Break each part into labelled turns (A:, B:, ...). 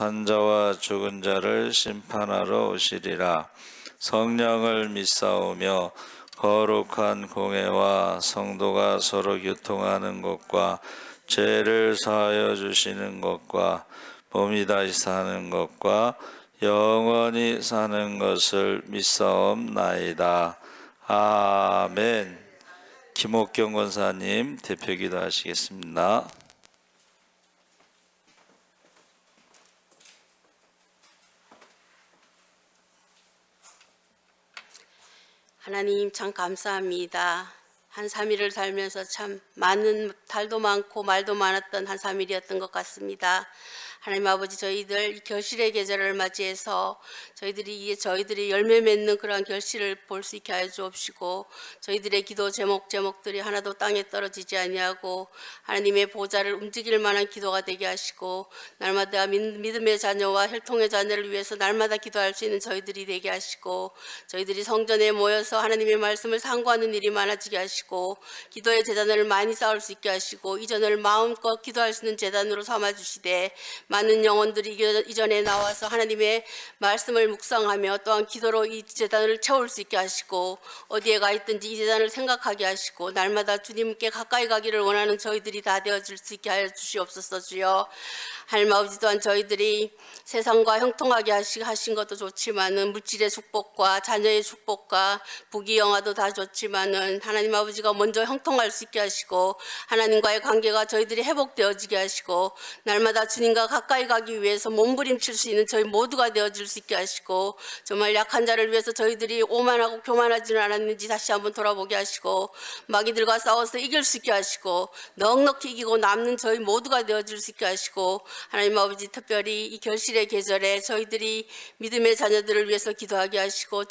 A: 산자와 죽은 자를 심판하러 오시리라. 성령을 믿사오며 거룩한 공회와 성도가 서로 교통하는 것과 죄를 사하여 주시는 것과 몸이 다시 사는 것과 영원히 사는 것을 믿사옵나이다. 아멘. 김옥경 권사님 대표기도 하시겠습니다.
B: 하나님 참 감사합니다. 한 3일을 살면서 참 많은 달도 많고 말도 많았던 한 3일이었던 것 같습니다. 하나님 아버지, 저희들 이 결실의 계절을 맞이해서 저희들이 열매 맺는 그러한 결실을 볼 수 있게 하여 주옵시고, 저희들의 기도 제목들이 하나도 땅에 떨어지지 아니하고 하나님의 보좌를 움직일 만한 기도가 되게 하시고, 날마다 믿음의 자녀와 혈통의 자녀를 위해서 날마다 기도할 수 있는 저희들이 되게 하시고, 저희들이 성전에 모여서 하나님의 말씀을 상고하는 일이 많아지게 하시고, 기도의 제단을 많이 쌓을 수 있게 하시고, 이전을 마음껏 기도할 수 있는 제단으로 삼아주시되, 많은 영혼들이 이전에 나와서 하나님의 말씀을 묵상하며 또한 기도로 이 제단을 채울 수 있게 하시고, 어디에 가 있든지 이 제단을 생각하게 하시고, 날마다 주님께 가까이 가기를 원하는 저희들이 다 되어질 수 있게 하여 주시옵소서. 주여, 하나님 아버지, 또한 저희들이 세상과 형통하게 하신 것도 좋지만은 물질의 축복과 자녀의 축복과 부귀영화도 다 좋지만은 하나님 아버지가 먼저 형통할 수 있게 하시고, 하나님과의 관계가 저희들이 회복되어지게 하시고, 날마다 주님과 가까이 가기 위해서 몸부림칠 수 있는 저희 모두가 되어질 수 있게 하시고, 정말 약한 자를 위해서 저희들이 오만하고 교만하지는 않았는지 다시 한번 돌아보게 하시고, 마귀들과 싸워서 이길 수 있게 하시고, 넉넉히 이기고 남는 저희 모두가 되어질 수 있게 하시고, 하나님 아버지, 특별히 이 결실의 계절에 저희들이 믿음의 자녀들을 위해서 기도하게 하시고,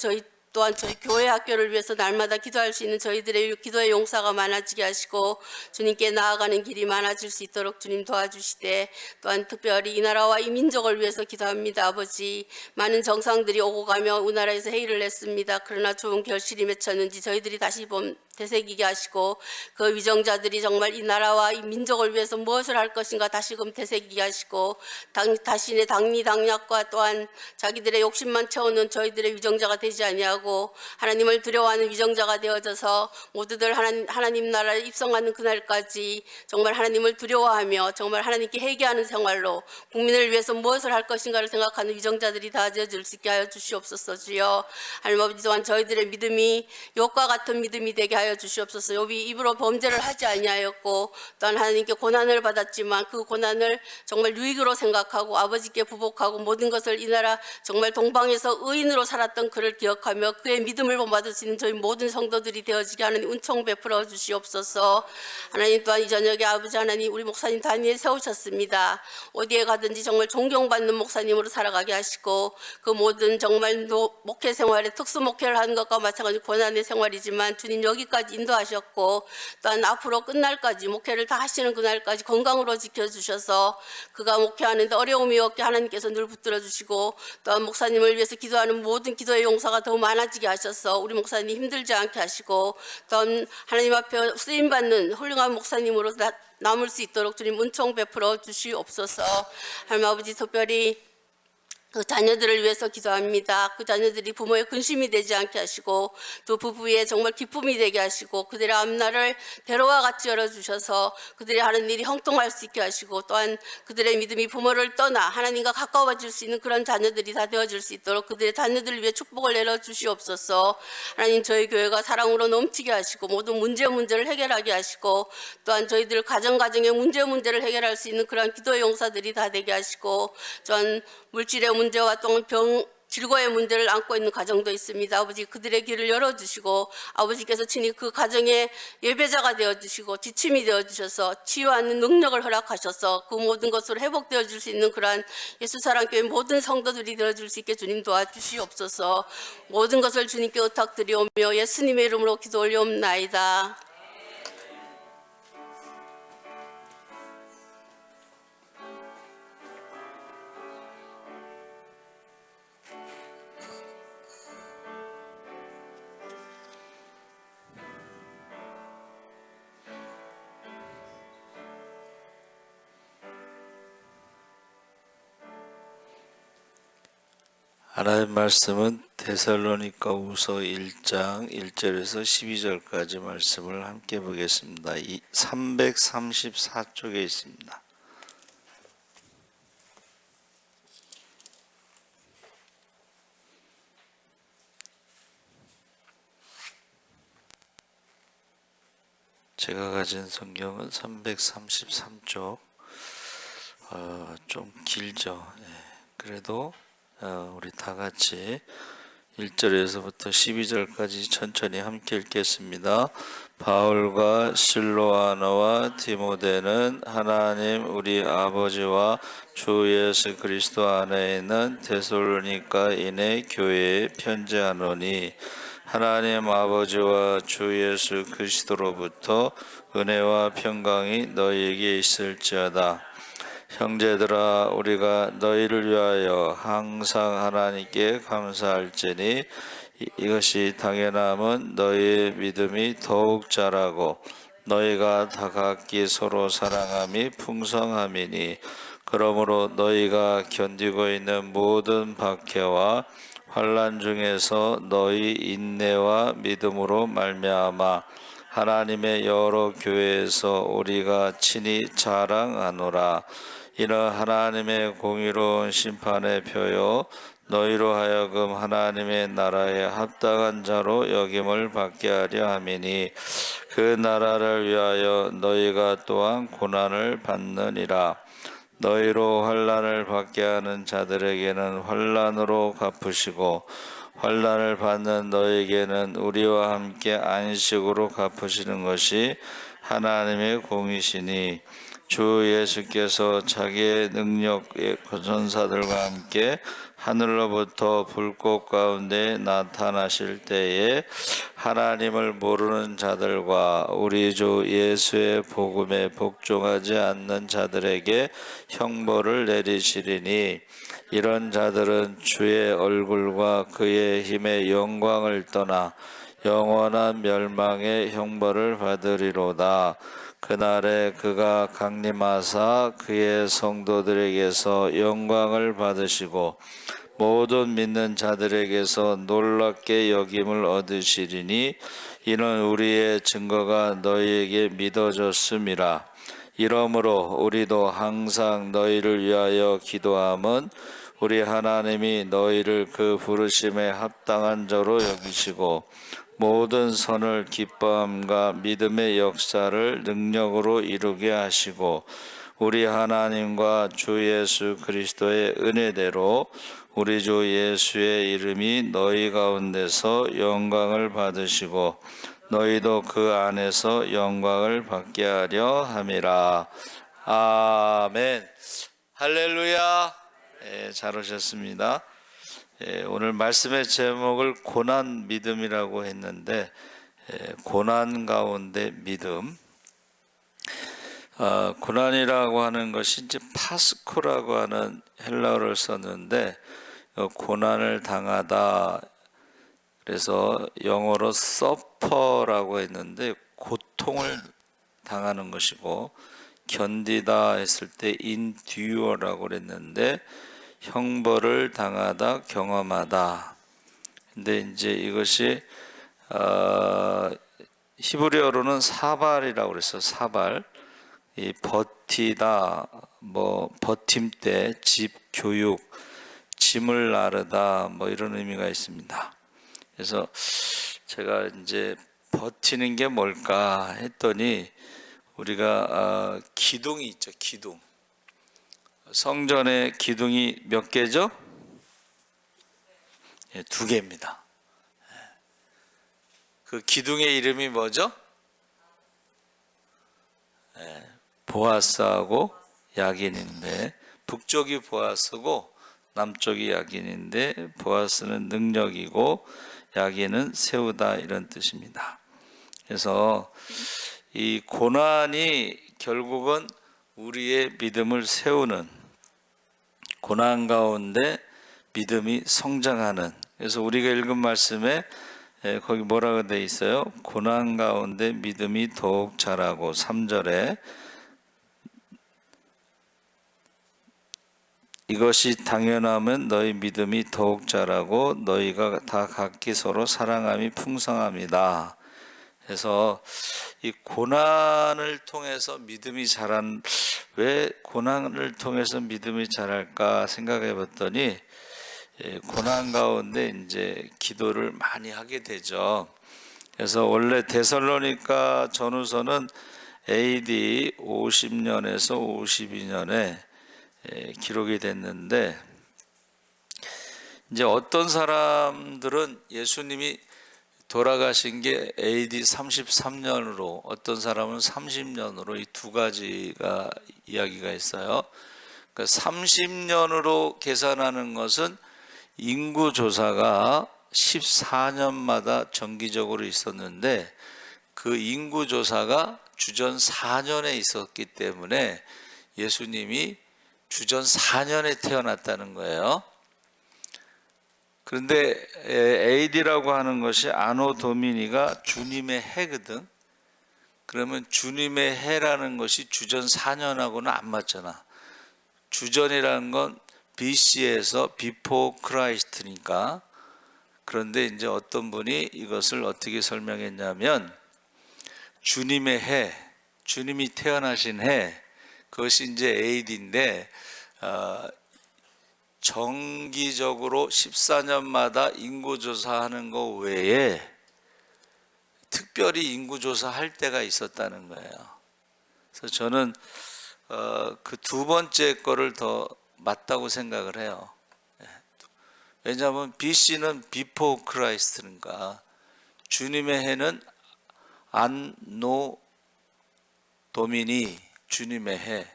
B: 또한 저희 교회 학교를 위해서 날마다 기도할 수 있는 저희들의 기도의 용사가 많아지게 하시고, 주님께 나아가는 길이 많아질 수 있도록 주님 도와주시되, 또한 특별히 이 나라와 이 민족을 위해서 기도합니다. 아버지, 많은 정상들이 오고 가며 우리나라에서 회의를 했습니다. 그러나 좋은 결실이 맺혔는지 저희들이 다시 되새기게 하시고, 그 위정자들이 정말 이 나라와 이 민족을 위해서 무엇을 할 것인가 다시금 되새기게 하시고, 자신의 당리당략과 또한 자기들의 욕심만 채우는 저희들의 위정자가 되지 아니하고 하나님을 두려워하는 위정자가 되어져서 모두들 하나님 나라에 입성하는 그날까지 정말 하나님을 두려워하며 정말 하나님께 회개하는 생활로 국민을 위해서 무엇을 할 것인가를 생각하는 위정자들이 다 되어질 수 있게 하여 주시옵소서. 주여, 하나님 아버지, 또한 저희들의 믿음이 욥과 같은 믿음이 되게 하여 주시옵소서. 욥이 입으로 범죄를 하지 아니하였고 또한 하나님께 고난을 받았지만 그 고난을 정말 유익으로 생각하고 아버지께 부복하고 모든 것을 이 나라 정말 동방에서 의인으로 살았던 그를 기억하며 그의 믿음을 본받을 수 있는 저희 모든 성도들이 되어지게 하나님 은총 베풀어 주시옵소서. 하나님, 또한 이 저녁에 아버지 하나님, 우리 목사님 단위에 세우셨습니다. 어디에 가든지 정말 존경받는 목사님으로 살아가게 하시고, 그 모든 정말 목회 생활에 특수 목회를 하는 것과 마찬가지 고난의 생활이지만 주님 여기까지 인도하셨고, 또한 앞으로 끝날까지 목회를 다 하시는 그날까지 건강으로 지켜주셔서 그가 목회하는데 어려움이 없게 하나님께서 늘 붙들어 주시고, 또한 목사님을 위해서 기도하는 모든 기도의 용사가 더 많아지게 하셔서 우리 목사님 힘들지 않게 하시고, 또한 하나님 앞에 쓰임받는 훌륭한 목사님으로 남을 수 있도록 주님 은총 베풀어 주시옵소서. 하나님 아버지, 특별히 그 자녀들을 위해서 기도합니다. 그 자녀들이 부모의 근심이 되지 않게 하시고, 또 부부의 정말 기쁨이 되게 하시고, 그들의 앞날을 대로와 같이 열어주셔서 그들이 하는 일이 형통할 수 있게 하시고, 또한 그들의 믿음이 부모를 떠나 하나님과 가까워질 수 있는 그런 자녀들이 다 되어질 수 있도록 그들의 자녀들을 위해 축복을 내려주시옵소서. 하나님, 저희 교회가 사랑으로 넘치게 하시고 모든 문제를 해결하게 하시고, 또한 저희들 가정의 문제를 해결할 수 있는 그런 기도의 용사들이 다 되게 하시고, 또한 물질의 문제와 또한 질과의 문제를 안고 있는 가정도 있습니다. 아버지, 그들의 길을 열어주시고 아버지께서 친히 그 가정의 예배자가 되어주시고 지침이 되어주셔서 치유하는 능력을 허락하셔서 그 모든 것으로 회복되어질 수 있는 그러한 예수사랑교회 모든 성도들이 되어줄 수 있게 주님 도와주시옵소서. 모든 것을 주님께 의탁드리오며 예수님의 이름으로 기도 올리옵나이다.
A: 하나님 말씀은 데살로니가후서 1장 1절에서 12절까지 말씀을 함께 보겠습니다. 334쪽에 있습니다. 제가 가진 성경은 333쪽, 좀 길죠. 그래도 우리 다 같이 1절에서부터 12절까지 천천히 함께 읽겠습니다. 바울과 실로아너와 디모데는 하나님 우리 아버지와 주 예수 그리스도 안에 있는 데살로니가인의 교회에 편지하노니 하나님 아버지와 주 예수 그리스도로부터 은혜와 평강이 너희에게 있을지어다. 형제들아, 우리가 너희를 위하여 항상 하나님께 감사할지니 이것이 당연함은 너희의 믿음이 더욱 자라고 너희가 다 각기 서로 사랑함이 풍성함이니, 그러므로 너희가 견디고 있는 모든 박해와 환난 중에서 너희 인내와 믿음으로 말미암아 하나님의 여러 교회에서 우리가 친히 자랑하노라. 이는 하나님의 공의로운 심판의 표요 너희로 하여금 하나님의 나라에 합당한 자로 여김을 받게 하려 함이니, 그 나라를 위하여 너희가 또한 고난을 받느니라. 너희로 환난을 받게 하는 자들에게는 환난으로 갚으시고 환난을 받는 너희에게는 우리와 함께 안식으로 갚으시는 것이 하나님의 공이시니, 주 예수께서 자기의 능력의 전사들과 함께 하늘로부터 불꽃 가운데 나타나실 때에 하나님을 모르는 자들과 우리 주 예수의 복음에 복종하지 않는 자들에게 형벌을 내리시리니, 이런 자들은 주의 얼굴과 그의 힘의 영광을 떠나 영원한 멸망의 형벌을 받으리로다. 그날에 그가 강림하사 그의 성도들에게서 영광을 받으시고 모든 믿는 자들에게서 놀랍게 여김을 얻으시리니, 이는 우리의 증거가 너희에게 믿어졌음이라. 이러므로 우리도 항상 너희를 위하여 기도함은 우리 하나님이 너희를 그 부르심에 합당한 자로 여기시고 모든 선을 기뻐함과 믿음의 역사를 능력으로 이루게 하시고, 우리 하나님과 주 예수 그리스도의 은혜대로 우리 주 예수의 이름이 너희 가운데서 영광을 받으시고 너희도 그 안에서 영광을 받게 하려 함이라. 아멘. 할렐루야. 잘 오셨습니다. 오늘 말씀의 제목을 고난 믿음이라고 했는데, 고난 가운데 믿음. 고난이라고 하는 것이 이제 파스코라고 하는 헬라어를 썼는데, 고난을 당하다. 그래서 영어로 suffer라고 했는데 고통을 당하는 것이고, 견디다 했을 때 endure라고 그랬는데 형벌을 당하다, 경험하다. 근데 이제 이것이 히브리어로는 사발이라고 그랬어요. 사발. 이 버티다, 뭐 버팀대, 집, 교육, 짐을 나르다, 뭐 이런 의미가 있습니다. 그래서 제가 이제 버티는 게 뭘까 했더니, 우리가 기둥이 있죠. 기둥. 성전의 기둥이 몇 개죠? 2개입니다. 그 기둥의 이름이 뭐죠? 보아스하고 야긴인데, 북쪽이 보아스고 남쪽이 야긴인데, 보아스는 능력이고 야긴은 세우다, 이런 뜻입니다. 그래서 이 고난이 결국은 우리의 믿음을 세우는, 고난 가운데 믿음이 성장하는. 그래서 우리가 읽은 말씀에 거기 뭐라고 돼 있어요? 고난 가운데 믿음이 더욱 자라고, 3절에 이것이 당연하면 너희 믿음이 더욱 자라고 너희가 다 각기 서로 사랑함이 풍성합니다. 그래서 이 고난을 통해서 믿음이 자란, 왜 고난을 통해서 믿음이 자랄까 생각해 봤더니 고난 가운데 이제 기도를 많이 하게 되죠. 그래서 원래 데살로니가 전후서는 AD 50년에서 52년에 기록이 됐는데, 이제 어떤 사람들은 예수님이 돌아가신 게 AD 33년으로, 어떤 사람은 30년으로, 이 두 가지가 이야기가 있어요. 그러니까 30년으로 계산하는 것은 인구 조사가 14년마다 정기적으로 있었는데, 그 인구 조사가 주전 4년에 있었기 때문에 예수님이 주전 4년에 태어났다는 거예요. 그런데 AD라고 하는 것이 아노 도미니가 주님의 해거든. 그러면 주님의 해라는 것이 주전 4년하고는 안 맞잖아. 주전이라는 건 BC에서 Before Christ니까. 그런데 이제 어떤 분이 이것을 어떻게 설명했냐면, 주님의 해, 주님이 태어나신 해, 그것이 이제 AD인데 정기적으로 14년마다 인구조사하는 것 외에 특별히 인구조사할 때가 있었다는 거예요. 그래서 저는 그 두 번째 거를 더 맞다고 생각을 해요. 왜냐하면 BC는 Before Christ니까 주님의 해는 안노 도미니, 주님의 해.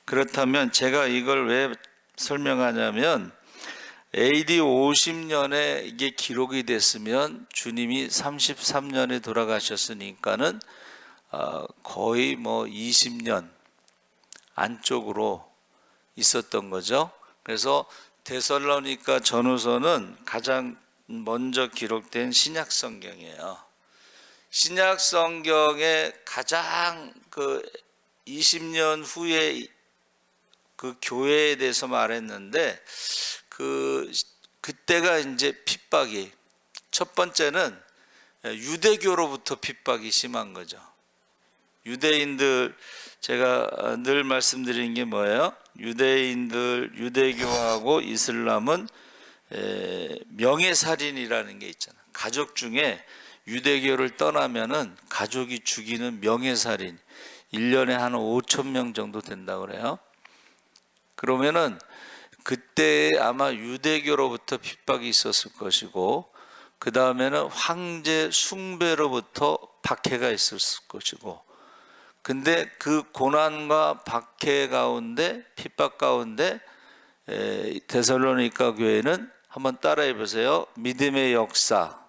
A: 그렇다면 제가 이걸 왜 설명하냐면, AD 50년에 이게 기록이 됐으면 주님이 33년에 돌아가셨으니까는 거의 뭐 20년 안쪽으로 있었던 거죠. 그래서 데살로니가 전후서는 가장 먼저 기록된 신약 성경이에요. 신약 성경의 가장 그 20년 후에 그 교회에 대해서 말했는데, 그때가 이제 핍박이, 첫 번째는 유대교로부터 핍박이 심한 거죠. 유대인들, 제가 늘 말씀드리는 게 뭐예요? 유대인들, 유대교하고 이슬람은 명예살인이라는 게 있잖아요. 가족 중에 유대교를 떠나면은 가족이 죽이는 명예살인, 1년에 한 5천 명 정도 된다고 그래요. 그러면은 그때 아마 유대교로부터 핍박이 있었을 것이고, 그 다음에는 황제 숭배로부터 박해가 있었을 것이고, 근데 그 고난과 박해 가운데, 핍박 가운데 데살로니가 교회는 한번 따라해 보세요. 믿음의 역사,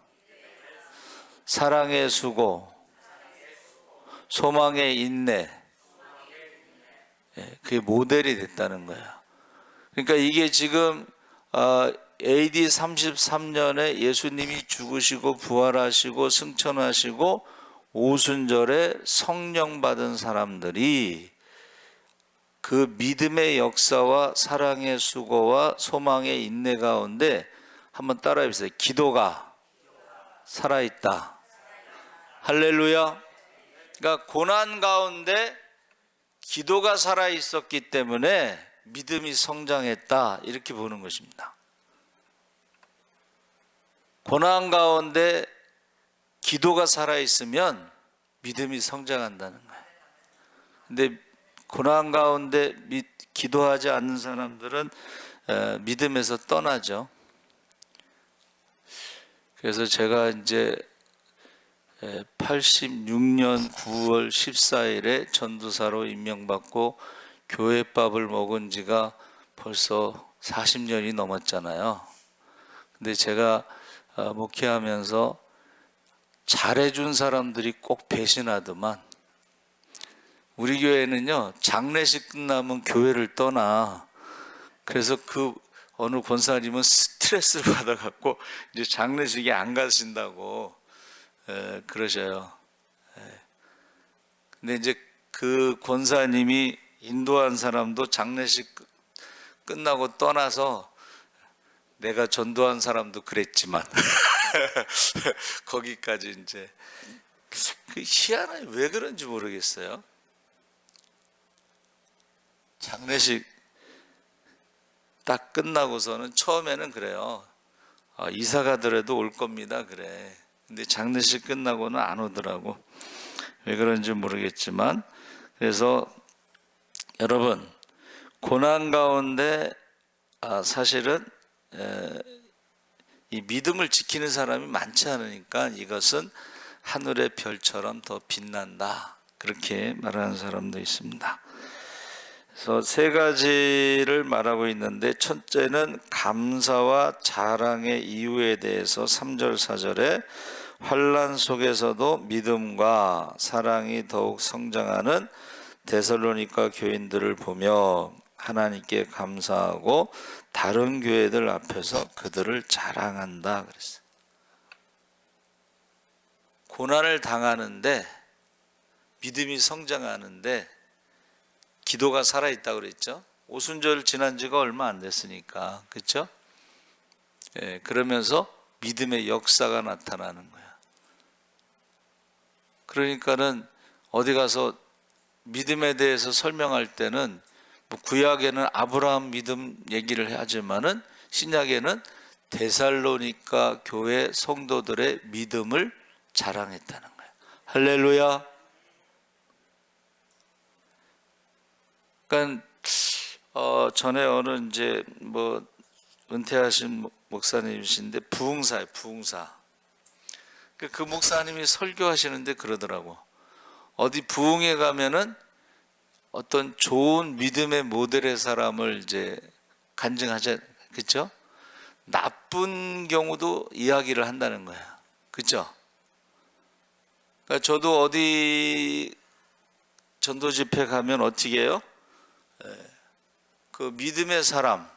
A: 사랑의 수고, 소망의 인내, 그게 모델이 됐다는 거예요. 그러니까 이게 지금 AD 33년에 예수님이 죽으시고 부활하시고 승천하시고 오순절에 성령 받은 사람들이 그 믿음의 역사와 사랑의 수고와 소망의 인내 가운데, 한번 따라해 보세요. 기도가 살아있다. 할렐루야. 그러니까 고난 가운데 기도가 살아있었기 때문에 믿음이 성장했다, 이렇게 보는 것입니다. 고난 가운데 기도가 살아있으면 믿음이 성장한다는 거예요. 근데 고난 가운데 기도하지 않는 사람들은 믿음에서 떠나죠. 그래서 제가 이제 86년 9월 14일에 전도사로 임명받고 교회밥을 먹은 지가 벌써 40년이 넘었잖아요. 근데 제가 목회하면서 잘해준 사람들이 꼭 배신하더만. 우리 교회는요, 장례식 끝나면 교회를 떠나. 그래서 그 어느 권사님은 스트레스를 받아갖고 이제 장례식에 안 가신다고 그러셔요. 근데 이제 그 권사님이 인도한 사람도 장례식 끝나고 떠나서 내가 전도한 사람도 그랬지만 거기까지 이제 그 희한하게 왜 그런지 모르겠어요. 장례식 딱 끝나고서는 처음에는 그래요. 이사 가더라도 올 겁니다. 그래. 근데 장례식 끝나고는 안 오더라고. 왜 그런지 모르겠지만, 그래서 여러분 고난 가운데 사실은 이 믿음을 지키는 사람이 많지 않으니까 이것은 하늘의 별처럼 더 빛난다, 그렇게 말하는 사람도 있습니다. 그래서 세 가지를 말하고 있는데, 첫째는 감사와 자랑의 이유에 대해서 3절 4절에 환난 속에서도 믿음과 사랑이 더욱 성장하는 데살로니가 교인들을 보며 하나님께 감사하고 다른 교회들 앞에서 그들을 자랑한다 그랬어요. 고난을 당하는데 믿음이 성장하는데 기도가 살아있다고 그랬죠. 오순절 지난 지가 얼마 안 됐으니까, 그렇죠? 예, 그러면서 믿음의 역사가 나타나는 거야. 그러니까는 어디 가서 믿음에 대해서 설명할 때는 뭐 구약에는 아브라함 믿음 얘기를 하지만은 신약에는 데살로니가 교회 성도들의 믿음을 자랑했다는 거예요. 할렐루야. 그러니까 전에 어느 이제 뭐 은퇴하신 목사님이신데 부흥사예요, 부흥사. 그 목사님이 설교하시는데 그러더라고. 어디 부흥회 가면은 어떤 좋은 믿음의 모델의 사람을 이제 간증하자, 그렇죠? 나쁜 경우도 이야기를 한다는 거야, 그렇죠? 그러니까 저도 어디 전도 집회 가면 어떻게 해요? 그 믿음의 사람,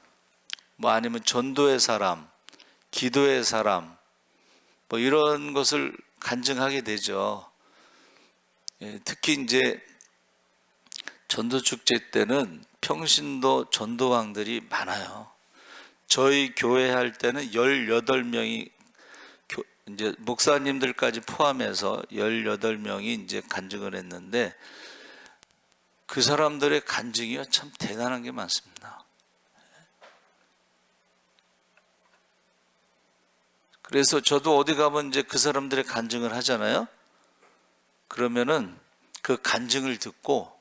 A: 뭐 아니면 전도의 사람, 기도의 사람, 뭐 이런 것을 간증하게 되죠. 특히 이제 전도 축제 때는 평신도 전도왕들이 많아요. 저희 교회 할 때는 18명이 이제 목사님들까지 포함해서 18명이 이제 간증을 했는데, 그 사람들의 간증이 참 대단한 게 많습니다. 그래서 저도 어디 가면 이제 그 사람들의 간증을 하잖아요. 그러면은 그 간증을 듣고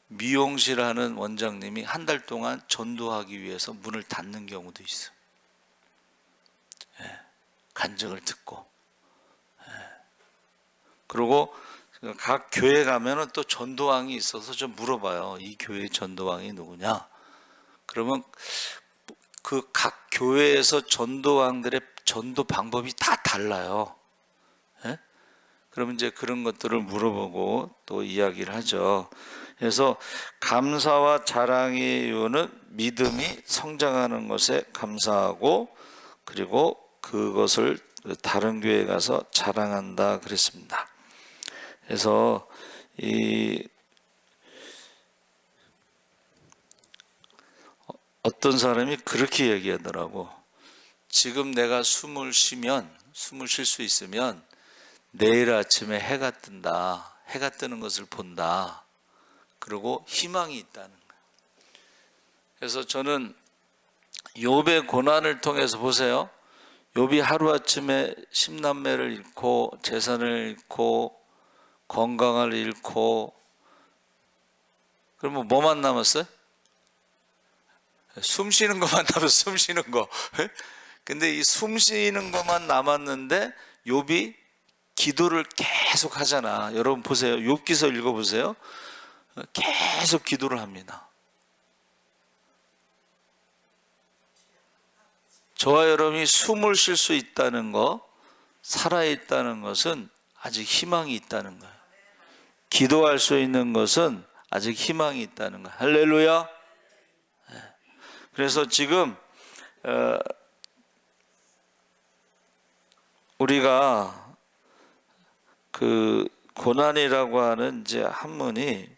A: 미용실 하는 원장님이 한 달 동안 전도하기 위해서 문을 닫는 경우도 있어. 간증을 듣고. 그리고 각 교회 가면은 또 전도왕이 있어서 좀 물어봐요. 이 교회 전도왕이 누구냐? 그러면 그 각 교회에서 전도왕들의 전도 방법이 다 달라요. 그러면 이제 그런 것들을 물어보고 또 이야기를 하죠. 그래서 감사와 자랑의 이유는 믿음이 성장하는 것에 감사하고, 그리고 그것을 다른 교회에 가서 자랑한다 그랬습니다. 그래서 어떤 사람이 그렇게 얘기하더라고. 지금 내가 숨을 쉴 수 있으면 내일 아침에 해가 뜬다. 해가 뜨는 것을 본다. 그리고 희망이 있다는 거예요. 그래서 저는 욥의 고난을 통해서 보세요. 욥이 하루아침에 10남매를 잃고 재산을 잃고 건강을 잃고, 그러면 뭐만 남았어요? 숨 쉬는 것만 남았어요. 숨 쉬는 거. 근데 이 숨 쉬는 것만 남았는데 욥이 기도를 계속 하잖아. 여러분 보세요. 욥기서 읽어보세요. 계속 기도를 합니다. 저와 여러분이 숨을 쉴 수 있다는 거, 살아있다는 것은 아직 희망이 있다는 거예요. 기도할 수 있는 것은 아직 희망이 있다는 거예요. 할렐루야. 그래서 지금 우리가 그 고난이라고 하는 이제 한문이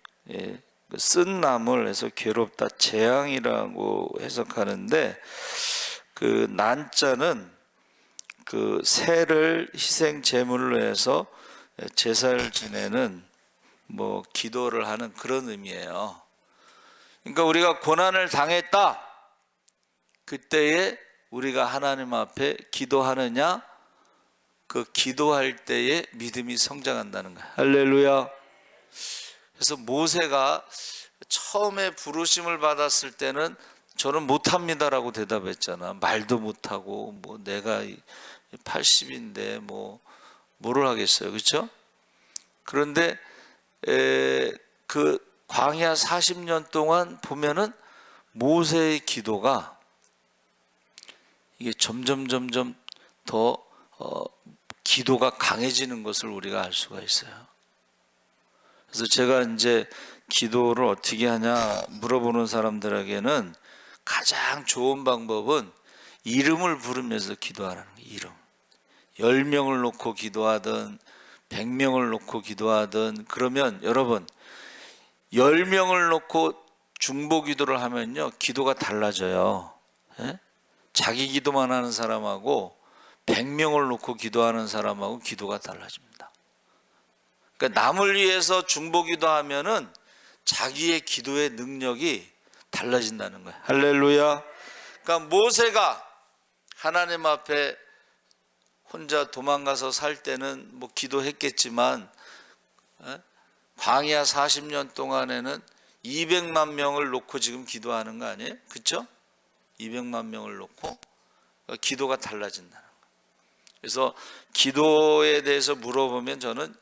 A: 쓴 나물 해서 괴롭다, 재앙이라고 해석하는데, 그 난자는 그 새를 희생 제물로 해서 제사를 지내는 뭐 기도를 하는 그런 의미예요. 그러니까 우리가 고난을 당했다, 그때에 우리가 하나님 앞에 기도하느냐, 그 기도할 때에 믿음이 성장한다는 거야. 할렐루야. 그래서 모세가 처음에 부르심을 받았을 때는 저는 못합니다라고 대답했잖아. 말도 못하고 뭐 내가 80인데 뭐 뭐를 하겠어요, 그렇죠? 그런데 그 광야 40년 동안 보면은 모세의 기도가 이게 점점 더 기도가 강해지는 것을 우리가 알 수가 있어요. 그래서 제가 이제 기도를 어떻게 하냐 물어보는 사람들에게는 가장 좋은 방법은 이름을 부르면서 기도하라는 거예요. 이름. 10명을 놓고 기도하든 100명을 놓고 기도하든, 그러면 여러분 10명을 놓고 중보 기도를 하면요, 기도가 달라져요. 예? 자기 기도만 하는 사람하고 100명을 놓고 기도하는 사람하고 기도가 달라집니다. 그러니까 남을 위해서 중보 기도하면은 자기의 기도의 능력이 달라진다는 거예요. 할렐루야. 그러니까 모세가 하나님 앞에 혼자 도망가서 살 때는 뭐 기도했겠지만, 광야 40년 동안에는 200만 명을 놓고 지금 기도하는 거 아니에요? 그렇죠? 200만 명을 놓고 기도가 달라진다는 거예요. 그래서 기도에 대해서 물어보면 저는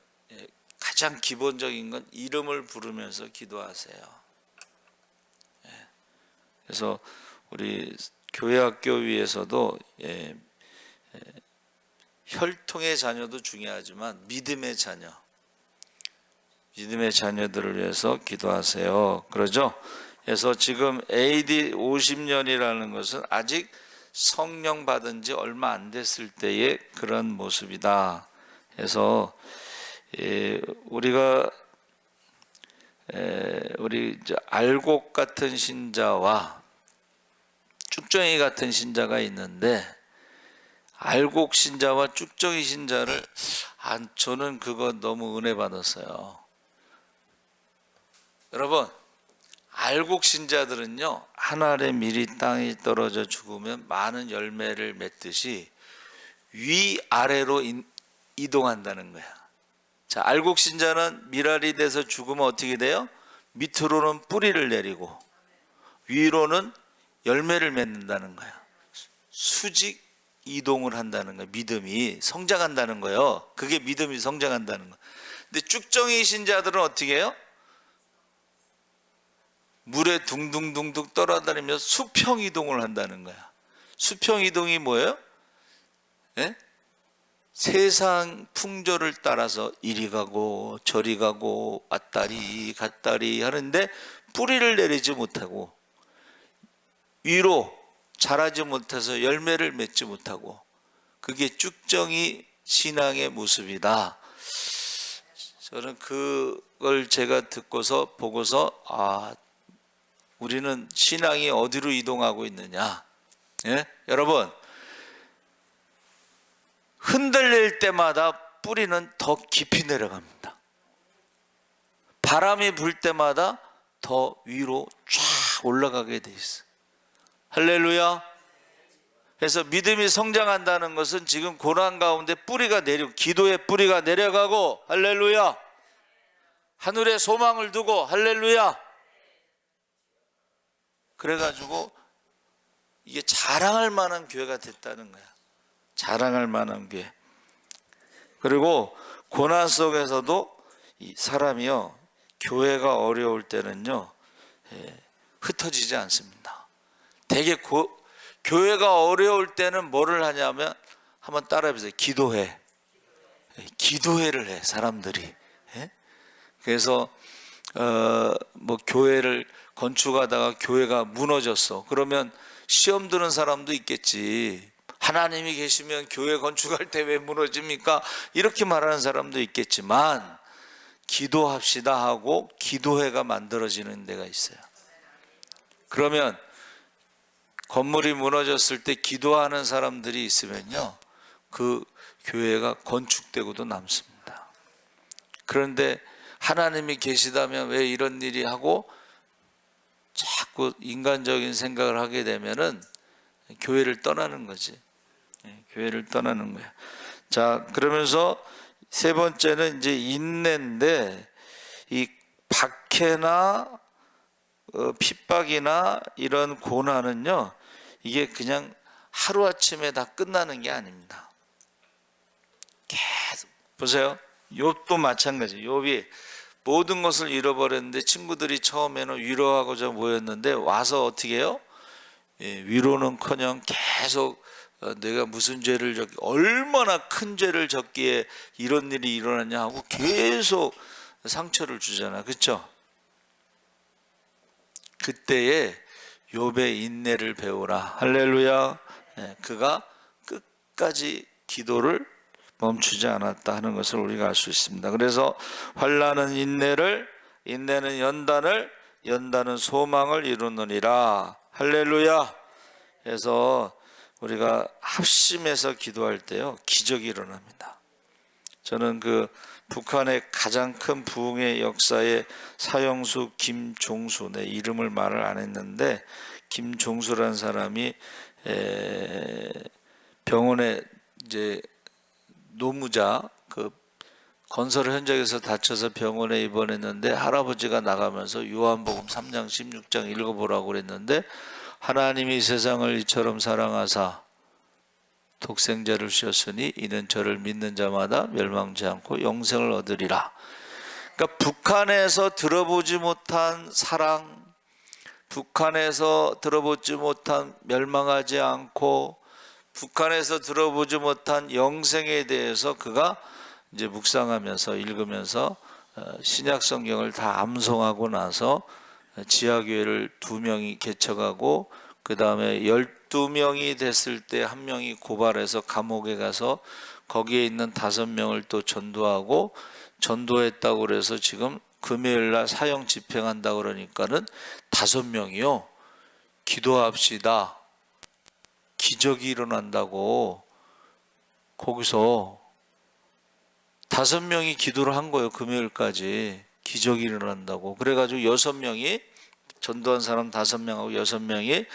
A: 가장 기본적인 건 이름을 부르면서 기도하세요. 그래서 우리 교회 학교 위에서도 혈통의 자녀도 중요하지만 믿음의 자녀들을 위해서 기도하세요. 그러죠? 그래서 지금 AD 50년이라는 것은 아직 성령 받은 지 얼마 안 됐을 때의 그런 모습이다. 그래서 우리가 우리 알곡 같은 신자와 쭉정이 같은 신자가 있는데, 알곡 신자와 쭉정이 신자를 저는 그거 너무 은혜 받았어요. 여러분, 알곡 신자들은요, 하늘에 미리 땅이 떨어져 죽으면 많은 열매를 맺듯이 위아래로 이동한다는 거야. 자, 알곡 신자는 미랄이 돼서 죽으면 어떻게 돼요? 밑으로는 뿌리를 내리고 위로는 열매를 맺는다는 거야. 수직 이동을 한다는 거야. 믿음이 성장한다는 거예요. 그게 믿음이 성장한다는 거. 근데 쭉정이 신자들은 어떻게 해요? 물에 둥둥둥둥 떠나다니며 수평 이동을 한다는 거야. 수평 이동이 뭐예요? 예? 세상 풍조를 따라서 이리 가고 저리 가고 왔다리 갔다리 하는데 뿌리를 내리지 못하고 위로 자라지 못해서 열매를 맺지 못하고, 그게 쭉정이 신앙의 모습이다. 저는 그걸 제가 듣고서 보고서 우리는 신앙이 어디로 이동하고 있느냐. 예? 여러분, 흔들릴 때마다 뿌리는 더 깊이 내려갑니다. 바람이 불 때마다 더 위로 쫙 올라가게 돼 있어. 할렐루야. 그래서 믿음이 성장한다는 것은 지금 고난 가운데 뿌리가 기도의 뿌리가 내려가고, 할렐루야, 하늘에 소망을 두고, 할렐루야, 그래가지고 이게 자랑할 만한 교회가 됐다는 거야. 자랑할 만한 교회. 그리고 고난 속에서도 이 사람이요, 교회가 어려울 때는요, 흩어지지 않습니다. 되게 교회가 어려울 때는 뭐를 하냐면, 한번 따라해보세요. 기도회. 기도회를 해, 사람들이. 그래서 뭐 교회를 건축하다가 교회가 무너졌어. 그러면 시험 드는 사람도 있겠지. 하나님이 계시면 교회 건축할 때 왜 무너집니까? 이렇게 말하는 사람도 있겠지만, 기도합시다 하고 기도회가 만들어지는 데가 있어요. 그러면 건물이 무너졌을 때 기도하는 사람들이 있으면요, 그 교회가 건축되고도 남습니다. 그런데 하나님이 계시다면 왜 이런 일이 하고 자꾸 인간적인 생각을 하게 되면은 교회를 떠나는 거지. 교회를 떠나는 거야. 자, 그러면서 세 번째는 이제 인내인데, 이 박해나 핍박이나 이런 고난은요, 이게 그냥 하루아침에 다 끝나는 게 아닙니다. 계속 보세요. 욥도 마찬가지. 욥이 모든 것을 잃어버렸는데 친구들이 처음에는 위로하고자 모였는데 와서 어떻게 해요? 위로는커녕 계속 내가 무슨 죄를 졌기, 얼마나 큰 죄를 졌기에 이런 일이 일어났냐 하고 계속 상처를 주잖아. 그렇죠? 그때에 욥의 인내를 배우라. 할렐루야. 그가 끝까지 기도를 멈추지 않았다 하는 것을 우리가 알 수 있습니다. 그래서 환난은 인내를, 인내는 연단을, 연단은 소망을 이루느니라. 할렐루야. 그래서 우리가 합심해서 기도할 때요, 기적이 일어납니다. 저는 그 북한의 가장 큰 부흥의 역사에 사형수 김종수, 내 이름을 말을 안 했는데, 김종수라는 사람이 병원에 이제 노무자, 그 건설 현장에서 다쳐서 병원에 입원했는데 할아버지가 나가면서 요한복음 3장 16장 읽어보라고 그랬는데, 하나님이 세상을 이처럼 사랑하사 독생자를 주셨으니 이는 저를 믿는 자마다 멸망치 않고 영생을 얻으리라. 그러니까 북한에서 들어보지 못한 사랑, 북한에서 들어보지 못한 멸망하지 않고, 북한에서 들어보지 못한 영생에 대해서 그가 이제 묵상하면서 읽으면서 신약 성경을 다 암송하고 나서 지하교회를 2명이 개척하고, 그 다음에 12명이 됐을 때 한 명이 고발해서 감옥에 가서 거기에 있는 5명을 또 전도하고, 전도했다고 그래서 지금 금요일날 사형 집행한다고 그러니까는 5명이요, 기도합시다, 기적이 일어난다고 거기서 5명이 기도를 한 거예요. 금요일까지 기적이 일어난다고. 그래가지고 6명이, 전도한 사람 5명하고 6명이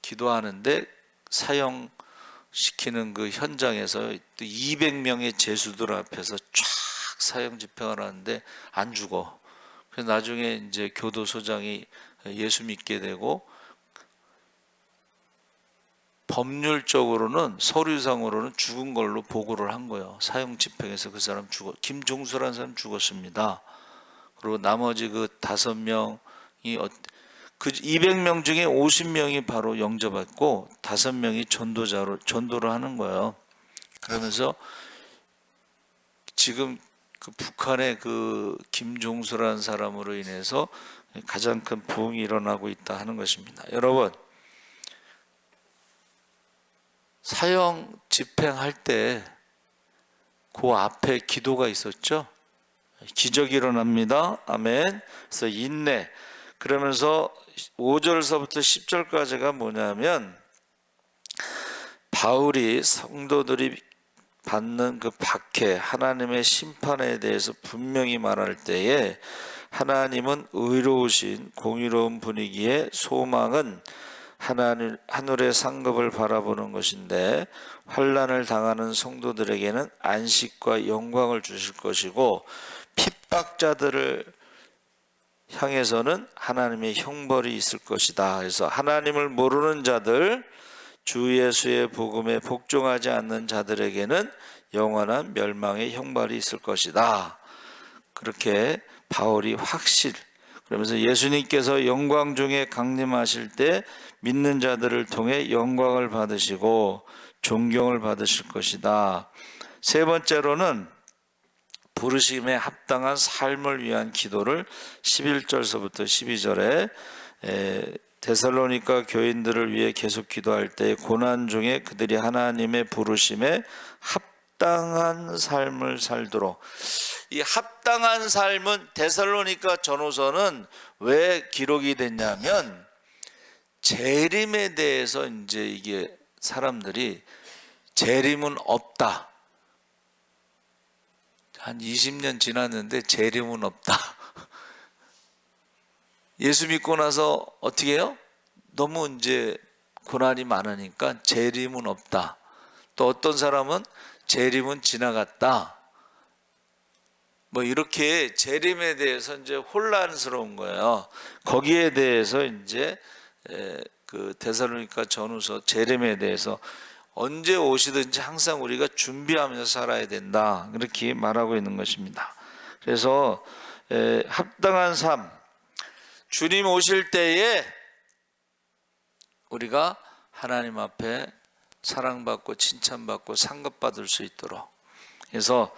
A: 기도하는데, 사형시키는 그 현장에서 200명의 죄수들 앞에서 쫙 사형 집행을 하는데 안 죽어. 그래서 나중에 이제 교도소장이 예수 믿게 되고, 법률적으로는, 서류상으로는 죽은 걸로 보고를 한 거예요. 사형 집행에서 그 사람 김종수라는 사람 죽었습니다. 그리고 나머지 그 5명이, 그 200명 중에 50명이 바로 영접했고 5명이 전도를 하는 거예요. 그러면서 지금 그 북한의 그 김종수라는 사람으로 인해서 가장 큰 부흥이 일어나고 있다 하는 것입니다. 여러분, 사형 집행할 때 그 앞에 기도가 있었죠. 기적이 일어납니다. 아멘. 그래서 인내. 그러면서 5절서부터 10절까지가 뭐냐면, 바울이 성도들이 받는 그 박해, 하나님의 심판에 대해서 분명히 말할 때에, 하나님은 의로우신 공의로운 분이기에 소망은 하늘의 상급을 바라보는 것인데, 환난을 당하는 성도들에게는 안식과 영광을 주실 것이고, 핍박자들을 향해서는 하나님의 형벌이 있을 것이다. 그래서 하나님을 모르는 자들, 주 예수의 복음에 복종하지 않는 자들에게는 영원한 멸망의 형벌이 있을 것이다. 그렇게 바울이 확실, 그러면서 예수님께서 영광 중에 강림하실 때 믿는 자들을 통해 영광을 받으시고 존경을 받으실 것이다. 세 번째로는 부르심에 합당한 삶을 위한 기도를 11절서부터 12절에 데살로니가 교인들을 위해 계속 기도할 때 고난 중에 그들이 하나님의 부르심에 합당한 삶을 살도록. 이 합당한 삶은 데살로니가 전후서는 왜 기록이 됐냐면 재림에 대해서 이제 이게 사람들이 재림은 없다. 한 20년 지났는데 재림은 없다. 예수 믿고 나서 어떻게 해요? 너무 이제 고난이 많으니까 재림은 없다. 또 어떤 사람은 재림은 지나갔다. 뭐 이렇게 재림에 대해서 이제 혼란스러운 거예요. 거기에 대해서 이제 그 데살로니가 전후서 재림에 대해서 언제 오시든지 항상 우리가 준비하면서 살아야 된다. 이렇게 말하고 있는 것입니다. 그래서 합당한 삶, 주님 오실 때에 우리가 하나님 앞에 사랑받고 칭찬받고 상급받을 수 있도록. 그래서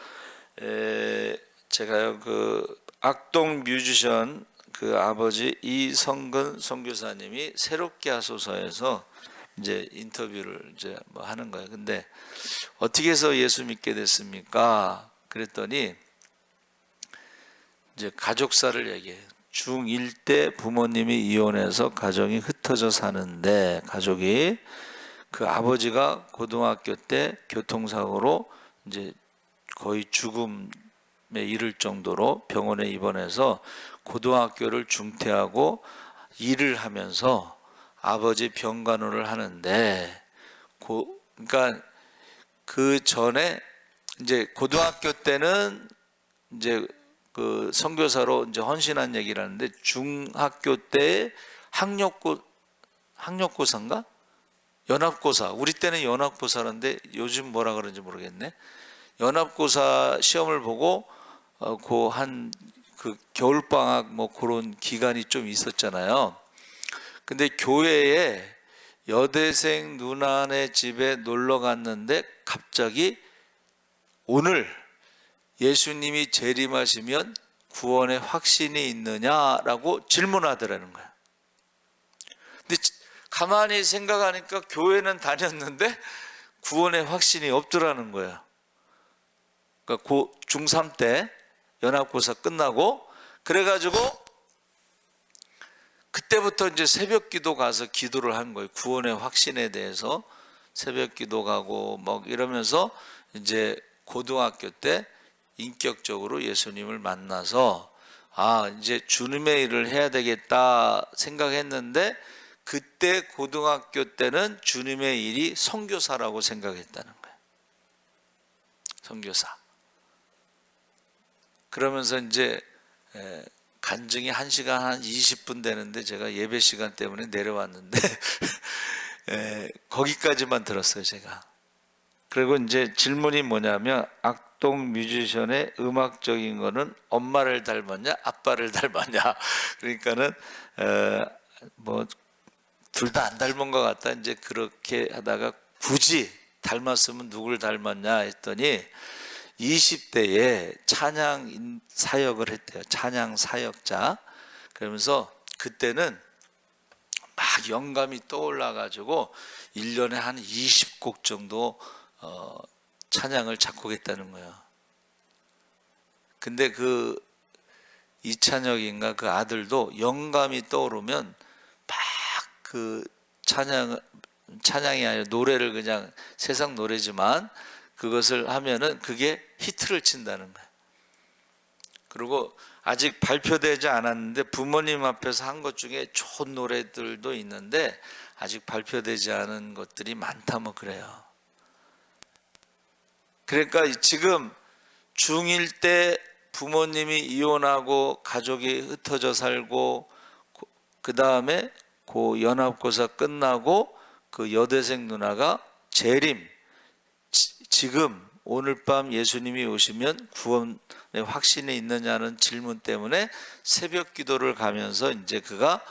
A: 제가요 그 악동 뮤지션 그 아버지 이성근 선교사님이 새롭게 하소서에서 이제 인터뷰를 이제 뭐 하는 거예요. 근데 어떻게 해서 예수 믿게 됐습니까? 그랬더니 이제 가족사를 얘기해요. 중1 때 부모님이 이혼해서 가정이 흩어져 사는데 가족이 그 아버지가 고등학교 때 교통사고로 이제 거의 죽음에 이를 정도로 병원에 입원해서 고등학교를 중퇴하고 일을 하면서 아버지 병간호를 하는데 그러니까 그 전에 이제 고등학교 때는 이제 그 선교사로 이제 헌신한 얘기를 하는데 중학교 때 학력고사인가? 연합고사. 우리 때는 연합고사인데 요즘 뭐라 그러는지 모르겠네. 연합고사 시험을 보고 그 겨울방학 뭐 그런 기간이 좀 있었잖아요. 근데 교회에 여대생 누나네 집에 놀러 갔는데 갑자기 오늘 예수님이 재림하시면 구원의 확신이 있느냐라고 질문하더라는 거야. 근데 가만히 생각하니까 교회는 다녔는데 구원의 확신이 없더라는 거야. 그러니까 중3 때 연합고사 끝나고 그래가지고 그때부터 이제 새벽 기도 가서 기도를 한 거예요. 구원의 확신에 대해서 새벽 기도 가고 막 이러면서 이제 고등학교 때 인격적으로 예수님을 만나서 이제 주님의 일을 해야 되겠다 생각했는데 그때 고등학교 때는 주님의 일이 선교사라고 생각했다는 거예요. 선교사. 그러면서 이제 간증이 1시간 한 20분 되는데 제가 예배 시간 때문에 내려왔는데 거기까지만 들었어요, 제가. 그리고 이제 질문이 뭐냐면 악동 뮤지션의 음악적인 거는 엄마를 닮았냐 아빠를 닮았냐. 그러니까는 뭐 둘 다 안 닮은 것 같다. 이제 그렇게 하다가 굳이 닮았으면 누굴 닮았냐 했더니 20대에 찬양 사역을 했대요. 찬양 사역자. 그러면서 그때는 막 영감이 떠올라 가지고 1년에 한 20곡 정도 찬양을 작곡했다는 거예요. 근데 그 이찬혁인가 그 아들도 영감이 떠오르면 막 그 찬양이 아니라 노래를 그냥 세상 노래지만 그것을 하면은 그게 히트를 친다는 거예요. 그리고 아직 발표되지 않았는데 부모님 앞에서 한 것 중에 좋은 노래들도 있는데 아직 발표되지 않은 것들이 많다 뭐 그래요. 그러니까 지금 중1 때 부모님이 이혼하고 가족이 흩어져 살고 그 다음에 그 연합고사 끝나고 그 여대생 누나가 재림 지금 오늘 밤 예수님이 오시면 구원의 확신이 있느냐는 질문 때문에 새벽 기도를 가면서 이제 그가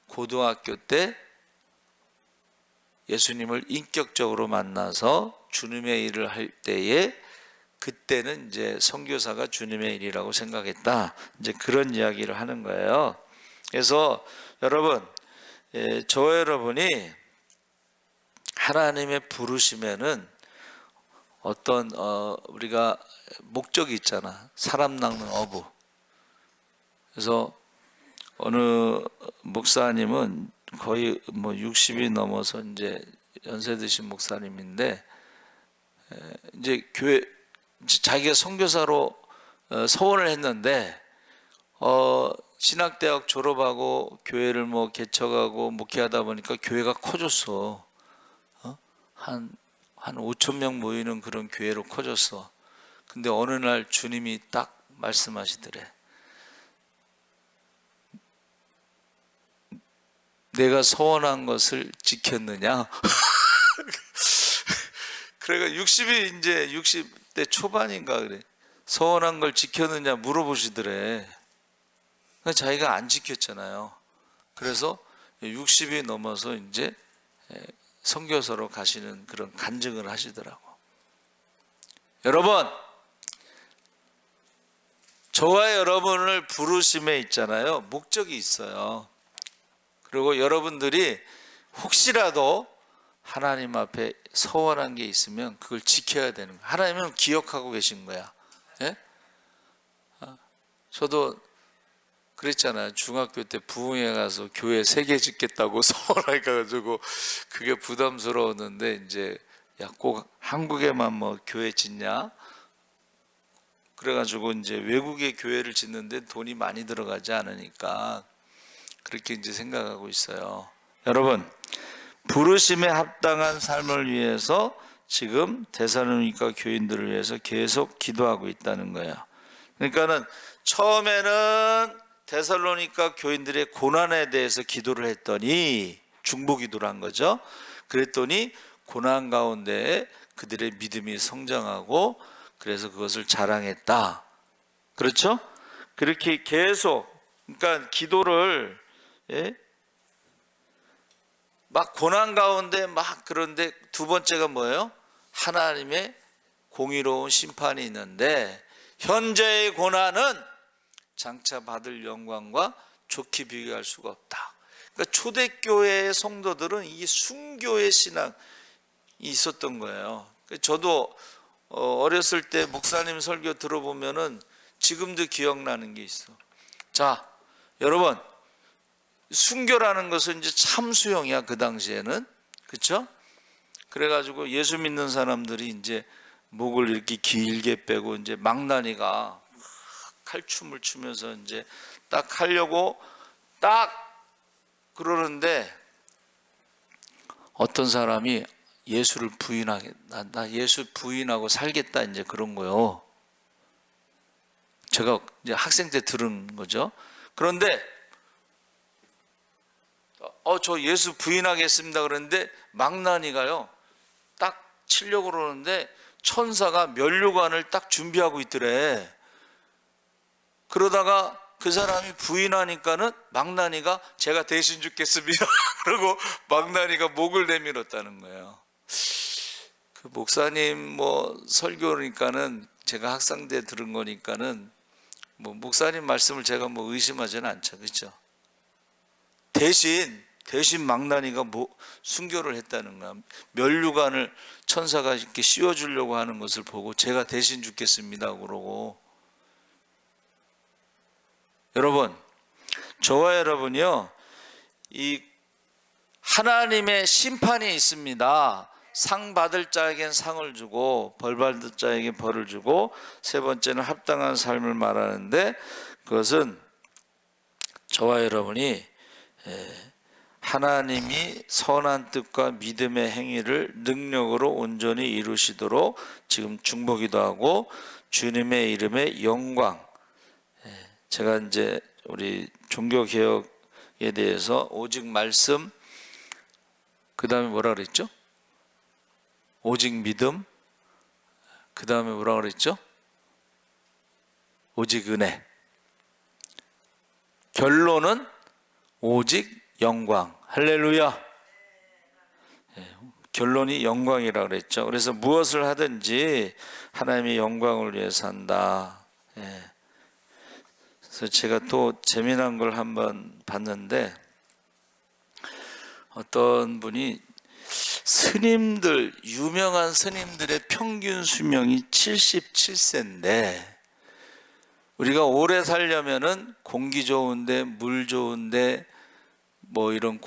A: 고등학교 때 예수님을 인격적으로 만나서 주님의 일을 할 때에 그때는 이제 선교사가 주님의 일이라고 생각했다. 이제 그런 이야기를 하는 거예요. 그래서 여러분, 저와 여러분이 하나님의 부르심에는 어떤 우리가 목적이 있잖아. 사람 낚는 어부. 그래서 어느 목사님은 거의 뭐 60이 넘어서 이제 연세 드신 목사님인데 이제 교회 자기가 선교사로 서원을 했는데 신학대학 졸업하고 교회를 뭐 개척하고 목회하다 보니까 교회가 커졌어. 한 5천 명 모이는 그런 교회로 커졌어. 근데 어느 날 주님이 딱 말씀하시더래. 내가 서원한 것을 지켰느냐? 그래가 60이 이제 60대 초반인가 그래. 서원한 걸 지켰느냐 물어보시더래. 자기가 안 지켰잖아요. 그래서 60이 넘어서 이제 선교사로 가시는 그런 간증을 하시더라고. 여러분, 저와 여러분을 부르심에 있잖아요. 목적이 있어요. 그리고 여러분들이 혹시라도 하나님 앞에 서원한 게 있으면 그걸 지켜야 되는 거야. 하나님은 기억하고 계신 거야. 예? 저도 그랬잖아요. 중학교 때 부흥회 가서 교회 3개 짓겠다고 서원해가지고 그게 부담스러웠는데 이제 야, 꼭 한국에만 뭐 교회 짓냐? 그래가지고 이제 외국에 교회를 짓는데 돈이 많이 들어가지 않으니까 그렇게 이제 생각하고 있어요. 여러분, 부르심에 합당한 삶을 위해서 지금 데살로니가 교인들을 위해서 계속 기도하고 있다는 거예요. 그러니까는 처음에는 데살로니가 교인들의 고난에 대해서 기도를 했더니 중보기도를 한 거죠. 그랬더니 고난 가운데 그들의 믿음이 성장하고 그래서 그것을 자랑했다. 그렇죠? 그렇게 계속 그러니까 기도를 막 고난 가운데 막 그런데 두 번째가 뭐예요? 하나님의 공의로운 심판이 있는데 현재의 고난은 장차 받을 영광과 좋게 비교할 수가 없다. 그러니까 초대교회의 성도들은 이 순교의 신앙이 있었던 거예요. 저도 어렸을 때 목사님 설교 들어보면은 지금도 기억나는 게 있어. 자, 여러분, 순교라는 것은 이제 참수형이야, 그 당시에는. 그렇죠? 그래가지고 예수 믿는 사람들이 이제 목을 이렇게 길게 빼고 이제 망나니가 칼춤을 추면서 이제 딱 하려고 딱 그러는데 어떤 사람이 예수를 나 예수 부인하고 살겠다 이제 그런 거요. 제가 이제 학생 때 들은 거죠. 그런데 저 예수 부인하겠습니다 그랬는데 망나니가요 딱 치려고 그러는데 천사가 면류관을 딱 준비하고 있더래. 그러다가 그 사람이 부인하니까는 망나니가 제가 대신 죽겠습니다 그러고 망나니가 목을 내밀었다는 거예요. 그 목사님 뭐 설교니까는 제가 학생 때 들은 거니까는 뭐 목사님 말씀을 제가 뭐 의심하지는 않죠. 그렇죠? 대신 망나니가 순교를 했다는 거야. 면류관을 천사가 이렇게 씌워주려고 하는 것을 보고 제가 대신 죽겠습니다 그러고. 여러분, 저와 여러분이요 이 하나님의 심판이 있습니다. 상 받을 자에겐 상을 주고 벌 받을 자에겐 벌을 주고 세 번째는 합당한 삶을 말하는데 그것은 저와 여러분이 하나님이 선한 뜻과 믿음의 행위를 능력으로 온전히 이루시도록 지금 중보기도 하고 주님의 이름의 영광. 제가 이제 우리 종교개혁에 대해서 오직 말씀, 그 다음에 뭐라 그랬죠? 오직 믿음, 그 다음에 뭐라 그랬죠? 오직 은혜. 결론은 오직 영광. 할렐루야. 결론이 영광이라고 그랬죠. 그래서 무엇을 하든지 하나님의 영광을 위해서 한다. 그래서 제가 또 재미난 걸 한번 봤는데 어떤 분이 스님들, 유명한 스님들의 평균 수명이 77세인데 우리가 오래 살려면은 공기 좋은데, 물 좋은데, 뭐 이런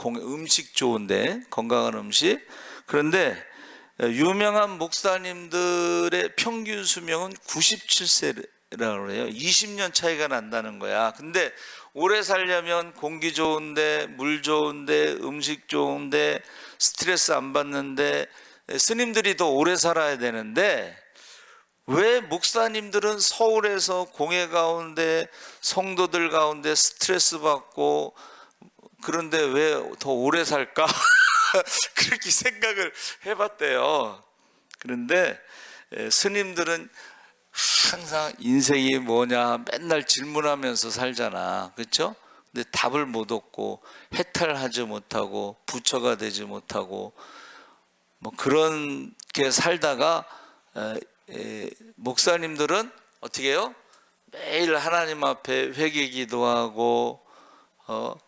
A: 음식 좋은데, 건강한 음식. 그런데 유명한 목사님들의 평균 수명은 97세라고 해요. 20년 차이가 난다는 거야. 근데 오래 살려면 공기 좋은데, 물 좋은데, 음식 좋은데, 스트레스 안 받는데, 스님들이 더 오래 살아야 되는데, 왜 목사님들은 서울에서 공회 가운데, 성도들 가운데 스트레스 받고, 그런데 왜 더 오래 살까? 그렇게 생각을 해봤대요. 그런데 스님들은 항상 인생이 뭐냐 맨날 질문하면서 살잖아. 그렇죠? 근데 답을 못 얻고 해탈하지 못하고 부처가 되지 못하고 뭐 그렇게 살다가 목사님들은 어떻게 해요? 매일 하나님 앞에 회개 기도하고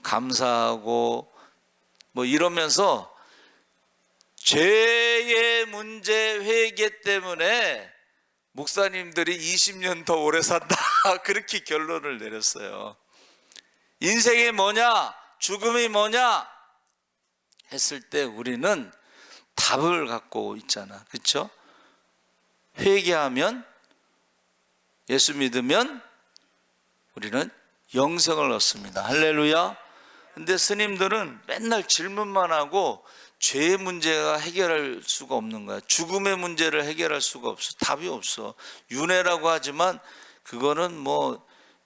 A: 감사하고 뭐 이러면서 죄의 문제 회개 때문에 목사님들이 20년 더 오래 산다. 그렇게 결론을 내렸어요. 인생이 뭐냐? 죽음이 뭐냐? 했을 때 우리는 답을 갖고 있잖아. 그렇죠? 회개하면, 예수 믿으면 우리는 영생을 얻습니다. 할렐루야. 근데 스님들은 맨날 질문만 하고 죄의 문제가 해결할 수가 없는 거야. 죽음의 문제를 해결할 수가 없어. 답이 없어. 윤회라고 하지만 그거는 뭐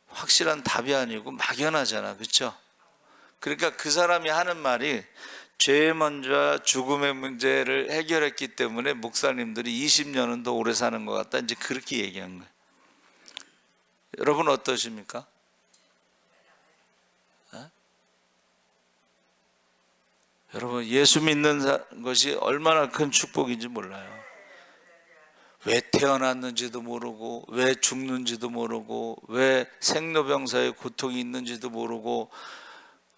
A: 확실한 답이 아니고 막연하잖아. 그렇죠? 그러니까 그 사람이 하는 말이 죄의 문제와 죽음의 문제를 해결했기 때문에 목사님들이 20년은 더 오래 사는 것 같다. 이제 그렇게 얘기한 거예요. 여러분 어떠십니까? 여러분 예수 믿는 것이 얼마나 큰 축복인지 몰라요. 왜 태어났는지도 모르고 왜 죽는지도 모르고 왜 생로병사의 고통이 있는지도 모르고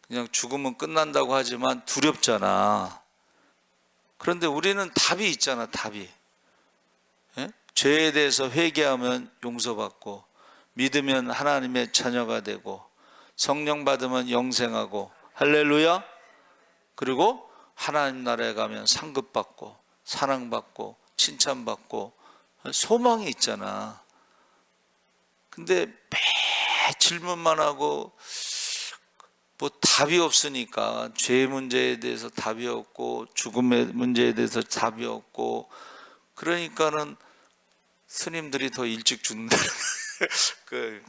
A: 그냥 죽으면 끝난다고 하지만 두렵잖아. 그런데 우리는 답이 있잖아. 답이. 예? 죄에 대해서 회개하면 용서받고 믿으면 하나님의 자녀가 되고 성령 받으면 영생하고 할렐루야. 그리고 하나님 나라에 가면 상급받고 사랑받고 칭찬받고 소망이 있잖아. 근데 매 질문만 하고 뭐 답이 없으니까 죄 문제에 대해서 답이 없고 죽음의 문제에 대해서 답이 없고 그러니까는 스님들이 더 일찍 죽는다.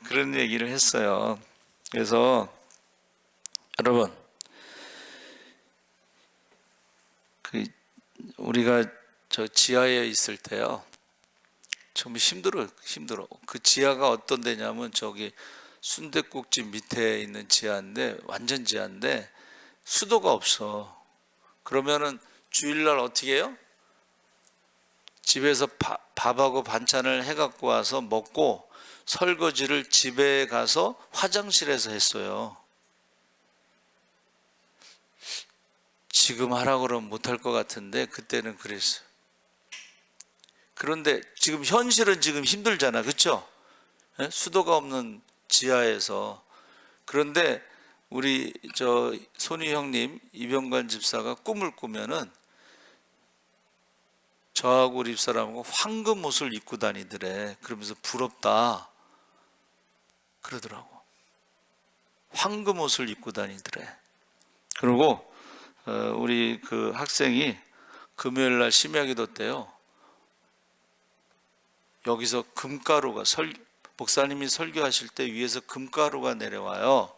A: 그런 얘기를 했어요. 그래서 여러분 우리가 저 지하에 있을 때요. 좀 힘들어. 그 지하가 어떤 데냐면 저기 순댓국집 밑에 있는 지하인데 완전 지하인데 수도가 없어. 그러면은 주일날 어떻게 해요? 집에서 밥하고 반찬을 해갖고 와서 먹고 설거지를 집에 가서 화장실에서 했어요. 지금 하라고 그러면 못할 것 같은데 그때는 그랬어요. 그런데 지금 현실은 지금 힘들잖아. 그렇죠? 수도가 없는 지하에서. 그런데 우리 저 손희 형님 이병관 집사가 꿈을 꾸면은 저하고 우리 집사람하고 황금 옷을 입고 다니더래. 그러면서 부럽다 그러더라고. 황금 옷을 입고 다니더래. 그리고 우리 그 학생이 금요일 날 심야기도 때요. 여기서 금가루가 목사님이 설교하실 때 위에서 금가루가 내려와요.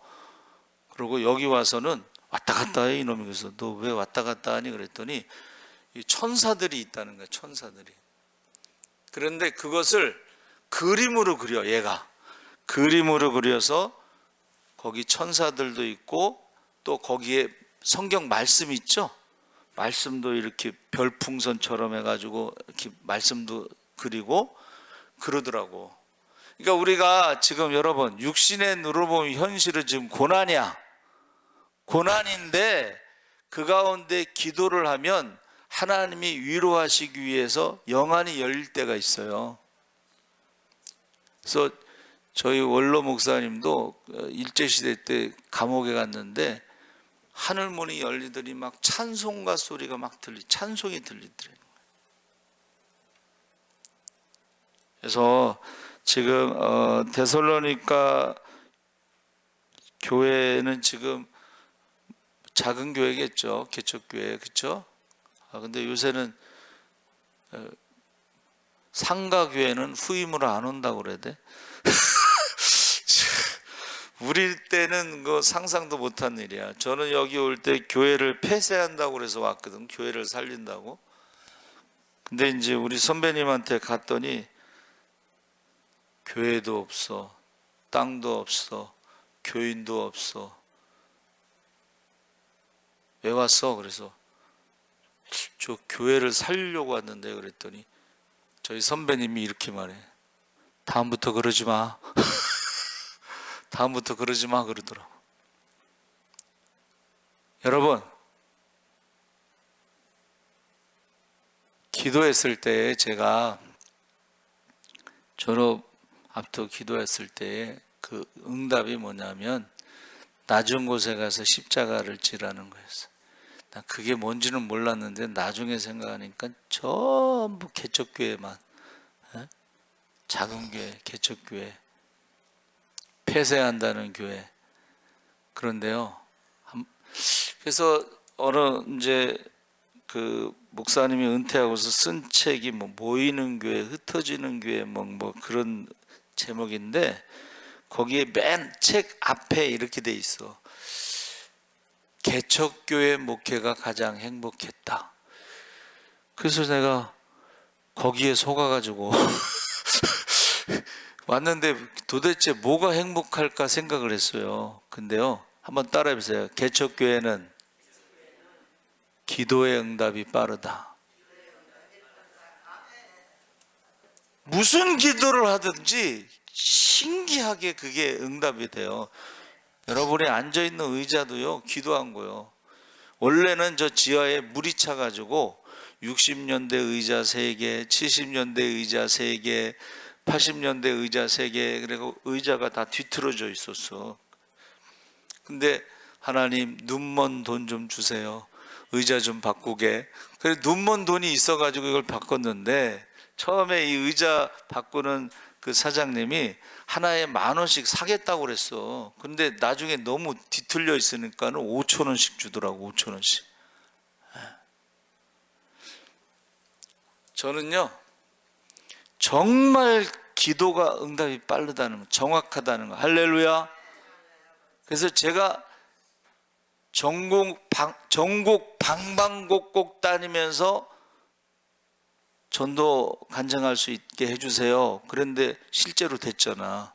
A: 그리고 여기 와서는 왔다 갔다 해 이놈이. 그래서 너 왜 왔다 갔다 하니 그랬더니 이 천사들이 있다는 거야. 천사들이. 그런데 그것을 그림으로 그려. 얘가 그림으로 그려서 거기 천사들도 있고 또 거기에 성경 말씀 있죠. 말씀도 이렇게 별풍선처럼 해가지고 이렇게 말씀도 그리고 그러더라고. 그러니까 우리가 지금 여러분 육신의 눈으로 보면 현실은 지금 고난이야. 고난인데 그 가운데 기도를 하면 하나님이 위로하시기 위해서 영안이 열릴 때가 있어요. 그래서 저희 원로 목사님도 일제시대 때 감옥에 갔는데 하늘문이 열리더니 막 찬송가 소리가 막 찬송이 들리더래요. 그래서 지금 데살로니가 교회는 지금 작은 교회겠죠. 개척교회, 그렇죠? 근데 요새는 상가교회는 후임으로 안 온다고 그래야 돼. 우리 때는 그 상상도 못한 일이야. 저는 여기 올 때 교회를 폐쇄한다고 그래서 왔거든. 교회를 살린다고. 근데 이제 우리 선배님한테 갔더니 교회도 없어, 땅도 없어, 교인도 없어. 왜 왔어? 그래서 저 교회를 살리려고 왔는데 그랬더니 저희 선배님이 이렇게 말해. 다음부터 그러지 마. 다음부터 그러지 마 그러더라고. 여러분, 기도했을 때 제가 졸업 앞두고 기도했을 때 그 응답이 뭐냐면 낮은 곳에 가서 십자가를 지라는 거였어. 난 그게 뭔지는 몰랐는데 나중에 생각하니까 전부 개척교회만, 작은 교회, 개척교회, 폐쇄한다는 교회. 그런데요, 그래서 어느 이제 그 목사님이 은퇴하고서 쓴 책이 뭐 모이는 교회, 흩어지는 교회 뭐 그런 제목인데 거기에 맨 책 앞에 이렇게 돼 있어. 개척교회 목회가 가장 행복했다. 그래서 내가 거기에 속아가지고 왔는데 도대체 뭐가 행복할까 생각을 했어요. 근데요, 한번 따라해보세요. 개척교회는 기도의 응답이 빠르다. 무슨 기도를 하든지 신기하게 그게 응답이 돼요. 여러분이 앉아있는 의자도요, 기도한 거예요. 원래는 저 지하에 물이 차가지고 60년대 의자 3개, 70년대 의자 3개, 80년대 의자 3개, 그리고 의자가 다 뒤틀어져 있었어. 근데 하나님 눈먼 돈 좀 주세요. 의자 좀 바꾸게. 그래서 눈먼 돈이 있어가지고 이걸 바꿨는데 처음에 이 의자 바꾸는 그 사장님이 하나에 10,000원씩 사겠다고 그랬어. 근데 나중에 너무 뒤틀려 있으니까는 5,000원씩 주더라고. 5,000원씩. 저는요, 정말 기도가 응답이 빠르다는 거, 정확하다는 거. 할렐루야. 그래서 제가 전국 방방곡곡 다니면서 전도 간증할 수 있게 해주세요. 그런데 실제로 됐잖아.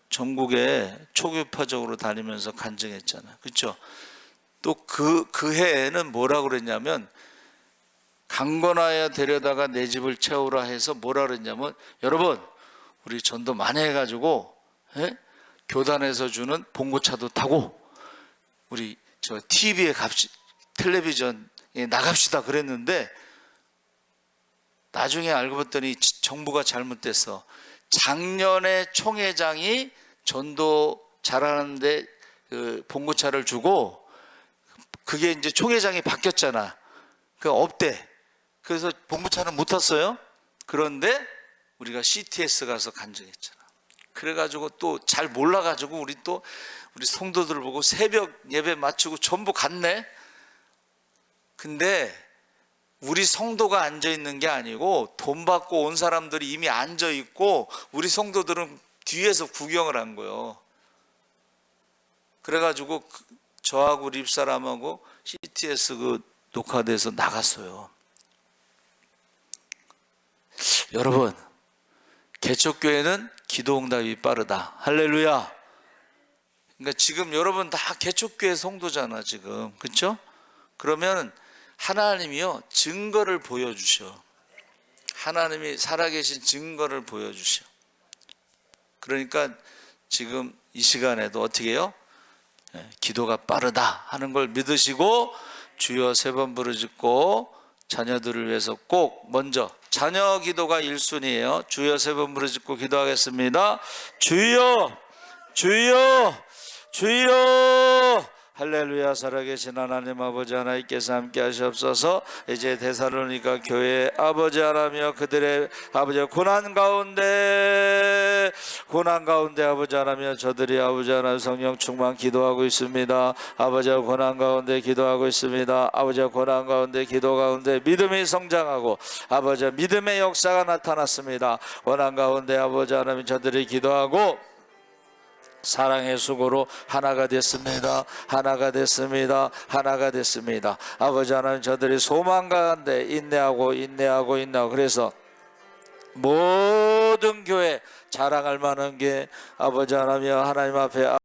A: 전국에 초교파적으로 다니면서 간증했잖아. 그렇죠? 또 그 해에는 뭐라고 그랬냐면 강건하여 데려다가 내 집을 채우라 해서 뭐라 그랬냐면 여러분 우리 전도 많이 해가지고 교단에서 주는 봉고차도 타고 우리 저 TV에 텔레비전에 나갑시다 그랬는데 나중에 알고 봤더니 정부가 잘못됐어. 작년에 총회장이 전도 잘하는데 그 봉고차를 주고 그게 이제 총회장이 바뀌었잖아. 그 없대. 그래서 봉고차는 못 탔어요. 그런데 우리가 CTS 가서 간증했잖아. 그래가지고 또 잘 몰라가지고 우리 성도들 보고 새벽 예배 마치고 전부 갔네. 근데 우리 성도가 앉아 있는 게 아니고 돈 받고 온 사람들이 이미 앉아 있고 우리 성도들은 뒤에서 구경을 한 거예요. 그래가지고 저하고 우리 집사람하고 CTS 그 녹화돼서 나갔어요. 여러분, 개척교회는 기도응답이 빠르다. 할렐루야. 그러니까 지금 여러분 다 개척교회 성도잖아 지금. 그렇죠? 그러면 하나님이요 증거를 보여주셔. 하나님이 살아계신 증거를 보여주셔. 그러니까 지금 이 시간에도 어떻게 해요? 기도가 빠르다 하는 걸 믿으시고 주여 3번 부르짖고 자녀들을 위해서 꼭 먼저 자녀 기도가 1순위예요. 주여 3번 부르짖고 기도하겠습니다. 주여 주여 주여. 할렐루야. 살아계신 하나님 아버지 하나님께서 함께 하시옵소서. 이제 데살로니가 교회 아버지 하나며 그들의 아버지 고난 가운데 아버지 하나며 저들이 아버지 하나님 성령 충만 기도하고 있습니다. 아버지와 고난 가운데 기도하고 있습니다. 아버지와 고난 가운데 기도 가운데 믿음이 성장하고 아버지와 믿음의 역사가 나타났습니다. 고난 가운데 아버지 하나님 저들이 기도하고 사랑의 수고로 하나가 됐습니다. 하나가 됐습니다. 하나가 됐습니다. 아버지 하나님 저들이 소망 가운데 인내하고 그래서 모든 교회 자랑할 만한 게 아버지 하나님 앞에